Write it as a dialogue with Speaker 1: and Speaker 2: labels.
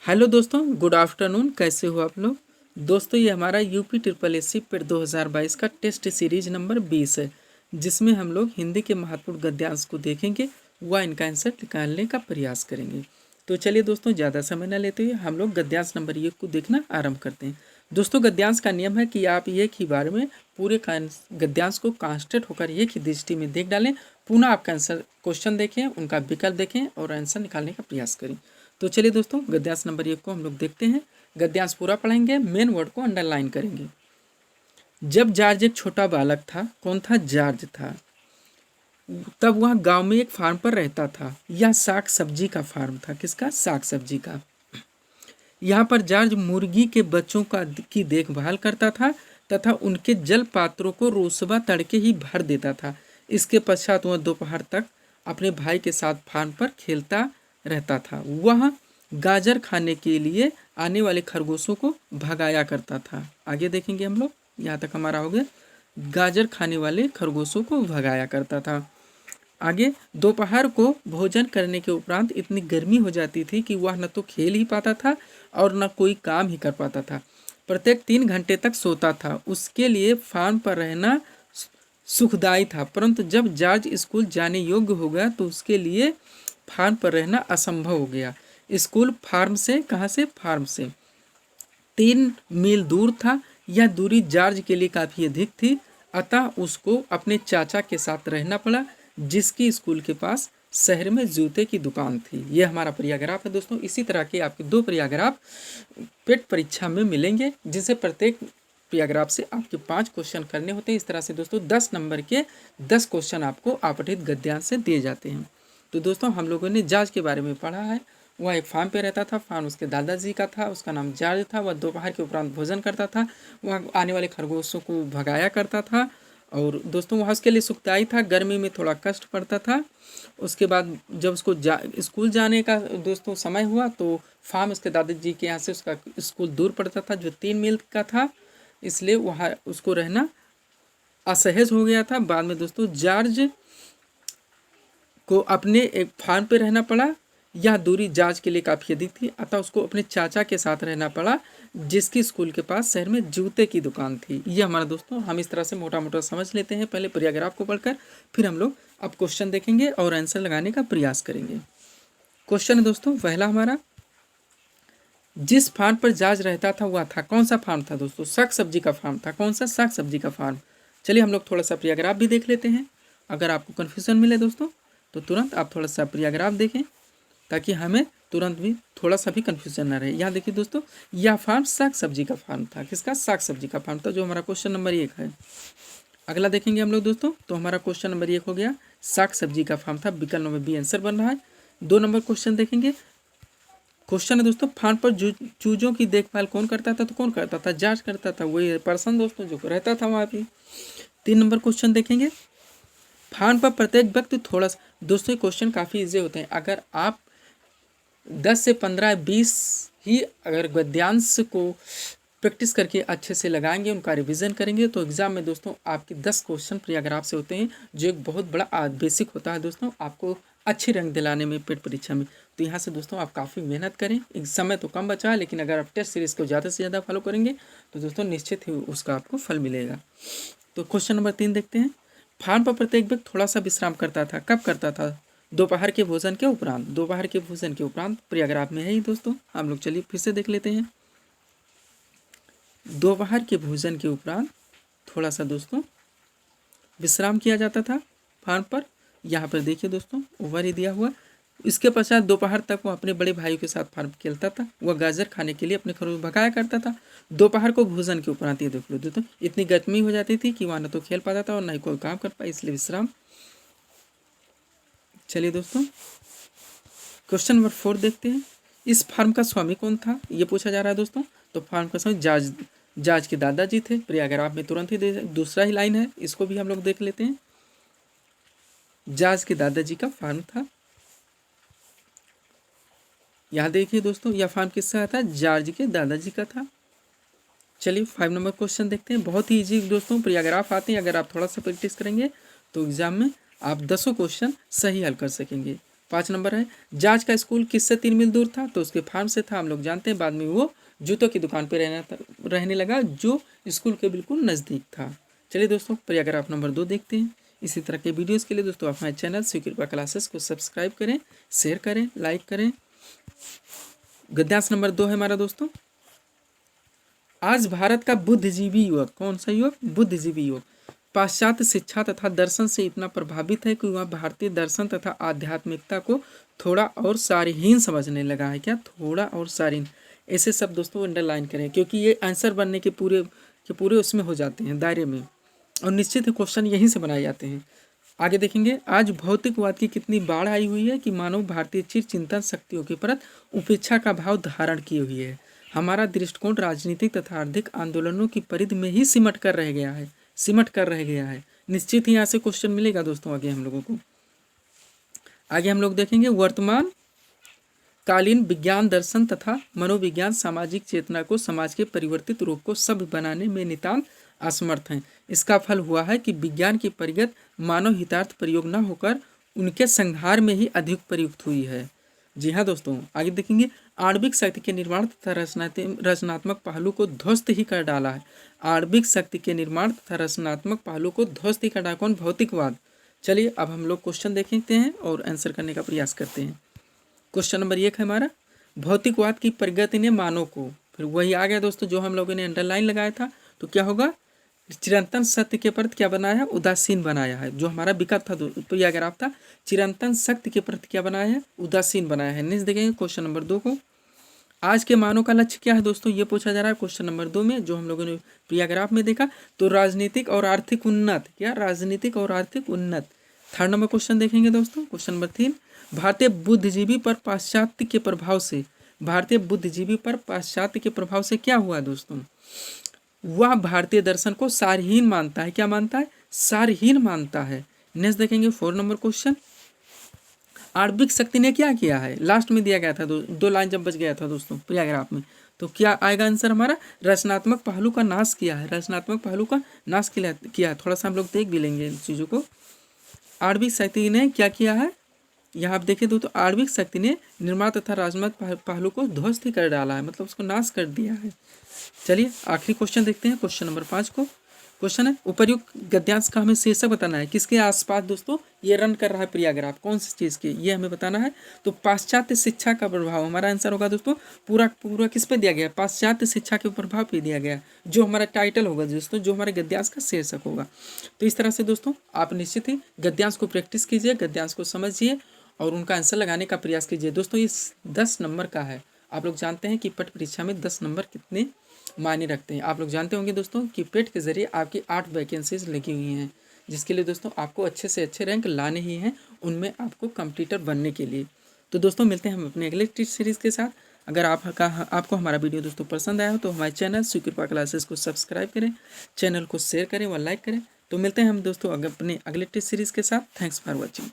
Speaker 1: Hello दोस्तों, good afternoon. कैसे हो आप लोग? दोस्तों, ये हमारा यूपी ट्रिपल एस सी पेट 2022 का टेस्ट सीरीज नंबर 20 है, जिसमें हम लोग हिंदी के महत्वपूर्ण गद्यांश को देखेंगे व इनका आंसर निकालने का प्रयास करेंगे। तो चलिए दोस्तों, ज़्यादा समय न लेते हुए हम लोग गद्यांश नंबर 1 को देखना आरंभ करते हैं। दोस्तों, गद्यांश का नियम है कि आप एक ही बार में पूरे गद्यांश को कॉन्सेंट्रेट होकर एक ही दृष्टि में देख डालें। पुनः आपका आंसर क्वेश्चन देखें, उनका विकल्प देखें और आंसर निकालने का प्रयास करें। तो चलिए दोस्तों, गद्यांश नंबर 1 को हम लोग देखते हैं। गद्यांश पूरा पढ़ेंगे, मेन वर्ड को अंडरलाइन करेंगे। जब जॉर्ज एक छोटा बालक था। कौन था? जॉर्ज था। तब वह गांव में एक फार्म पर रहता था। यह साग सब्जी का फार्म था। किसका? साग सब्जी का। यहाँ पर जॉर्ज मुर्गी के बच्चों की देखभाल करता था तथा उनके जल पात्रों को रोज सुबह तड़के ही भर देता था। इसके पश्चात वह दोपहर तक अपने भाई के साथ फार्म पर खेलता रहता था। वह गाजर खाने के लिए आने वाले खरगोशों को भगाया करता था। आगे देखेंगे हम लोग, यहाँ तक हमारा हो गया। गाजर खाने वाले खरगोशों को भगाया करता था। आगे, दोपहर को भोजन करने के उपरांत इतनी गर्मी हो जाती थी कि वह न तो खेल ही पाता था और न कोई काम ही कर पाता था। प्रत्येक 3 घंटे तक सोता था। उसके लिए फार्म पर रहना सुखदायी था, परंतु जब जॉर्ज स्कूल जाने योग्य हो गया तो उसके लिए फार्म पर रहना असंभव हो गया। स्कूल फार्म से, कहाँ से? फार्म से 3 मील दूर था। यह दूरी जॉर्ज के लिए काफ़ी अधिक थी, अतः उसको अपने चाचा के साथ रहना पड़ा, जिसकी स्कूल के पास शहर में जूते की दुकान थी। यह हमारा पैराग्राफ है दोस्तों। इसी तरह के आपके 2 पैराग्राफ पेट परीक्षा में मिलेंगे, जिसे प्रत्येक पैराग्राफ से आपके 5 क्वेश्चन करने होते हैं। इस तरह से दोस्तों 10 नंबर के 10 क्वेश्चन आपको अपठित गद्यांश से दिए जाते हैं। तो दोस्तों, हम लोगों ने जॉर्ज के बारे में पढ़ा है। वह एक फार्म पे रहता था। फार्म उसके दादाजी का था। उसका नाम जॉर्ज था। वह दोपहर के उपरांत भोजन करता था। वह आने वाले खरगोशों को भगाया करता था। और दोस्तों, वह उसके लिए सुखदायी था। गर्मी में थोड़ा कष्ट पड़ता था। उसके बाद जब उसको स्कूल जाने का दोस्तों समय हुआ तो फार्म उसके दादाजी के यहाँ से उसका स्कूल दूर पड़ता था, जो 3 मील का था। इसलिए वहाँ उसको रहना असहज हो गया था। बाद में दोस्तों जॉर्ज को अपने एक फार्म पे रहना पड़ा। यह दूरी जॉर्ज के लिए काफ़ी अधिक थी, अतः उसको अपने चाचा के साथ रहना पड़ा, जिसकी स्कूल के पास शहर में जूते की दुकान थी। ये हमारा दोस्तों, हम इस तरह से मोटा मोटा समझ लेते हैं पहले पैराग्राफ को पढ़कर, फिर हम लोग अब क्वेश्चन देखेंगे और आंसर लगाने का प्रयास करेंगे। क्वेश्चन है दोस्तों पहला हमारा, जिस फार्म पर जॉर्ज रहता था वह था। कौन सा फार्म था दोस्तों? साग सब्जी का फार्म था। कौन सा? साग सब्जी का फार्म। चलिए हम लोग थोड़ा सा पैराग्राफ भी देख लेते हैं। अगर आपको कन्फ्यूजन मिले दोस्तों तो तुरंत आप थोड़ा सा पैराग्राफ देखें, ताकि हमें तुरंत भी थोड़ा सा भी कन्फ्यूजन ना रहे। यहाँ देखिए दोस्तों, यह फार्म साग सब्जी का फार्म था। किसका? साग सब्जी का फार्म था, जो हमारा क्वेश्चन नंबर 1 है। अगला देखेंगे हम लोग दोस्तों, तो हमारा क्वेश्चन नंबर 1 हो गया, साग सब्जी का फार्म था। विकल्प नंबर बी आंसर बन रहा है। 2 नंबर क्वेश्चन देखेंगे। क्वेश्चन है दोस्तों, फार्म पर चूजों की देखभाल कौन करता था? तो कौन करता था? जॉर्ज करता था। वही पर्सन दोस्तों जो रहता था वहाँ पे। 3 नंबर क्वेश्चन देखेंगे, फार्म पर प्रत्येक व्यक्ति थोड़ा सा। दोस्तों, ये क्वेश्चन काफ़ी ईजी होते हैं। अगर आप 10 से 15 20 ही अगर गद्यांश को प्रैक्टिस करके अच्छे से लगाएंगे, उनका रिवीजन करेंगे, तो एग्जाम में दोस्तों आपके 10 क्वेश्चन पैराग्राफ से होते हैं, जो एक बहुत बड़ा बेसिक होता है दोस्तों, आपको अच्छे रंग दिलाने में पेट परीक्षा में। तो यहाँ से दोस्तों आप काफ़ी मेहनत करें। एक समय तो कम बचा है, लेकिन अगर आप टेस्ट सीरीज़ को ज़्यादा से ज़्यादा फॉलो करेंगे तो दोस्तों निश्चित ही उसका आपको फल मिलेगा। तो क्वेश्चन नंबर 3 देखते हैं। फार्म पर प्रत्येक व्यक्ति थोड़ा सा विश्राम करता था। कब करता था? दोपहर के भोजन के उपरांत। दोपहर के भोजन के उपरांत पैराग्राफ में है ही दोस्तों। हम लोग चलिए फिर से देख लेते हैं। दोपहर के भोजन के उपरांत थोड़ा सा दोस्तों विश्राम किया जाता था फार्म पर। यहाँ पर देखिए दोस्तों, ओवर ही दिया हुआ। इसके पश्चात दोपहर तक वो अपने बड़े भाइयों के साथ फार्म खेलता था। वह गाजर खाने के लिए अपने खरगोश भगाया करता था। दोपहर को भोजन के उपरांत, ये देख लो दोस्तों, इतनी गर्मी हो जाती थी कि वहाँ न तो खेल पाता था और न ही कोई काम कर पाए, इसलिए विश्राम। चलिए दोस्तों, क्वेश्चन नंबर 4 देखते हैं। इस फार्म का स्वामी कौन था? ये पूछा जा रहा है दोस्तों। तो फार्म का स्वामी जॉर्ज के दादाजी थे। पैराग्राफ में तुरंत ही दूसरा ही लाइन है, इसको भी हम लोग देख लेते हैं। जॉर्ज के दादाजी का फार्म था। यहाँ देखिए दोस्तों, यह फार्म किसका था? जॉर्ज के दादाजी का था। चलिए 5 नंबर क्वेश्चन देखते हैं। बहुत ही इजी दोस्तों पैराग्राफ आते हैं। अगर आप थोड़ा सा प्रैक्टिस करेंगे तो एग्जाम में आप 10 क्वेश्चन सही हल कर सकेंगे। 5 नंबर है, जाज का स्कूल किससे 3 मील दूर था? तो उसके फार्म से था, हम लोग जानते हैं। बाद में वो जूतों की दुकान पे रहने लगा जो स्कूल के बिल्कुल नज़दीक था। चलिए दोस्तों, पैराग्राफ नंबर 2 देखते हैं। इसी तरह के वीडियोज़ के लिए दोस्तों आप हमारे चैनल सुकृपा क्लासेस को सब्सक्राइब करें, शेयर करें, लाइक करें। गद्यांश नंबर 2 है हमारा दोस्तों, आज भारत का बुद्धिजीवी युवक, कौन सा युवक? बुद्धिजीवी युवक पाश्चात्य शिक्षा तथा दर्शन से इतना प्रभावित है कि वह भारतीय दर्शन तथा आध्यात्मिकता को थोड़ा और सारहीन समझने लगा है। क्या? थोड़ा और सारहीन। ऐसे सब दोस्तों अंडरलाइन करें, क्योंकि ये आंसर बनने के पूरे उसमें हो जाते हैं, दायरे में, और निश्चित क्वेश्चन यहीं से बनाए जाते हैं। आगे देखेंगे, आज भौतिकवाद की कितनी बाढ़ आई हुई है कि मानव भारतीय चिर चिंतन शक्तियों के प्रति उपेक्षा का भाव धारण किए हुए है। हमारा दृष्टिकोण राजनीतिक तथा आर्थिक आंदोलनों की परिधि में ही सिमट कर रह गया है। निश्चित ही यहाँ से क्वेश्चन मिलेगा दोस्तों आगे हम लोगों को। आगे हम लोग देखेंगे, वर्तमान कालीन विज्ञान दर्शन तथा मनोविज्ञान सामाजिक चेतना को समाज के परिवर्तित रूप को सभ्य बनाने में नितांत असमर्थ हैं। इसका फल हुआ है कि विज्ञान की परिगत मानव हितार्थ प्रयोग न होकर उनके संहार में ही अधिक प्रयुक्त हुई है। जी हाँ दोस्तों, आगे देखेंगे, आणविक शक्ति के निर्माण तथा रचनात्मक पहलू को ध्वस्त ही कर डाला है। आणविक शक्ति के निर्माण तथा रचनात्मक पहलू को ध्वस्त ही कर डाला कौन? भौतिकवाद। चलिए अब हम लोग क्वेश्चन देखते हैं और आंसर करने का प्रयास करते हैं। क्वेश्चन नंबर 1 है हमारा, भौतिकवाद की प्रगति ने मानव को, फिर वही आ गया दोस्तों जो हम लोगों ने अंडरलाइन लगाया था, तो क्या होगा? चिरंतन सत्य के प्रति क्या बनाया है? उदासीन बनाया है। जो हमारा विकल्प था तो यह अगर आप था, चिरंतन सत्य के प्रति क्या बनाया है? उदासीन बनाया है। नेक्स्ट देखेंगे क्वेश्चन नंबर 2 को, आज के मानव का लक्ष्य क्या है दोस्तों? ये पूछा जा रहा है क्वेश्चन नंबर 2 में, जो हम लोगों ने पैराग्राफ में देखा, तो राजनीतिक और आर्थिक उन्नत। क्या? राजनीतिक और आर्थिक उन्नत। थर्ड नंबर क्वेश्चन देखेंगे दोस्तों, क्वेश्चन नंबर 3, भारतीय बुद्धिजीवी पर पाश्चात्य के प्रभाव से क्या हुआ दोस्तों? वह भारतीय दर्शन को सारहीन मानता है। क्या मानता है? सारहीन मानता है। नेक्स्ट देखेंगे 4 नंबर क्वेश्चन, आणविक शक्ति ने क्या किया है? लास्ट में दिया गया था, दो लाइन जब बच गया था दोस्तों पैराग्राफ में, तो क्या आएगा आंसर हमारा? रचनात्मक पहलू का नाश किया है। रचनात्मक पहलू का नाश किया है। थोड़ा सा हम लोग देख भी लेंगे इन चीज़ों को। आणविक शक्ति ने क्या किया है? यहाँ आप देखें तो आणविक शक्ति ने निर्माण तथा रचनात्मक पहलू को ध्वस्त ही कर डाला है, मतलब उसको नाश कर दिया है। चलिए आखिरी क्वेश्चन देखते हैं, क्वेश्चन नंबर 5 को। क्वेश्चन है, उपर्युक्त गद्यांश का हमें शीर्षक बताना है। किसके आसपास दोस्तों ये रन कर रहा है पैराग्राफ? कौन सी चीज़ के? ये हमें बताना है। तो पाश्चात्य शिक्षा का प्रभाव हमारा आंसर होगा दोस्तों। पूरा किस पे दिया गया? पाश्चात्य शिक्षा के प्रभाव पे दिया गया, जो हमारा टाइटल होगा दोस्तों, जो हमारे गद्यांश का शीर्षक होगा। तो इस तरह से दोस्तों आप निश्चित ही गद्यांश को प्रैक्टिस कीजिए, गद्यांश को समझिए और उनका आंसर लगाने का प्रयास कीजिए। दोस्तों ये 10 नंबर का है। आप लोग जानते हैं कि पट परीक्षा में 10 नंबर कितने मायने रखते हैं। आप लोग जानते होंगे दोस्तों कि पेट के जरिए आपकी 8 वैकेंसीज लगी हुई हैं, जिसके लिए दोस्तों आपको अच्छे से अच्छे रैंक लाने ही हैं, उनमें आपको कंप्लीटर बनने के लिए। तो दोस्तों मिलते हैं हम अपने अगले टीच सीरीज़ के साथ। अगर आपको हमारा वीडियो दोस्तों पसंद आया हो तो हमारे चैनल सुकृपा क्लासेस को सब्सक्राइब करें, चैनल को शेयर करें व लाइक करें। तो मिलते हैं हम दोस्तों अपने अगले टीच सीरीज़ के साथ। Thanks for watching.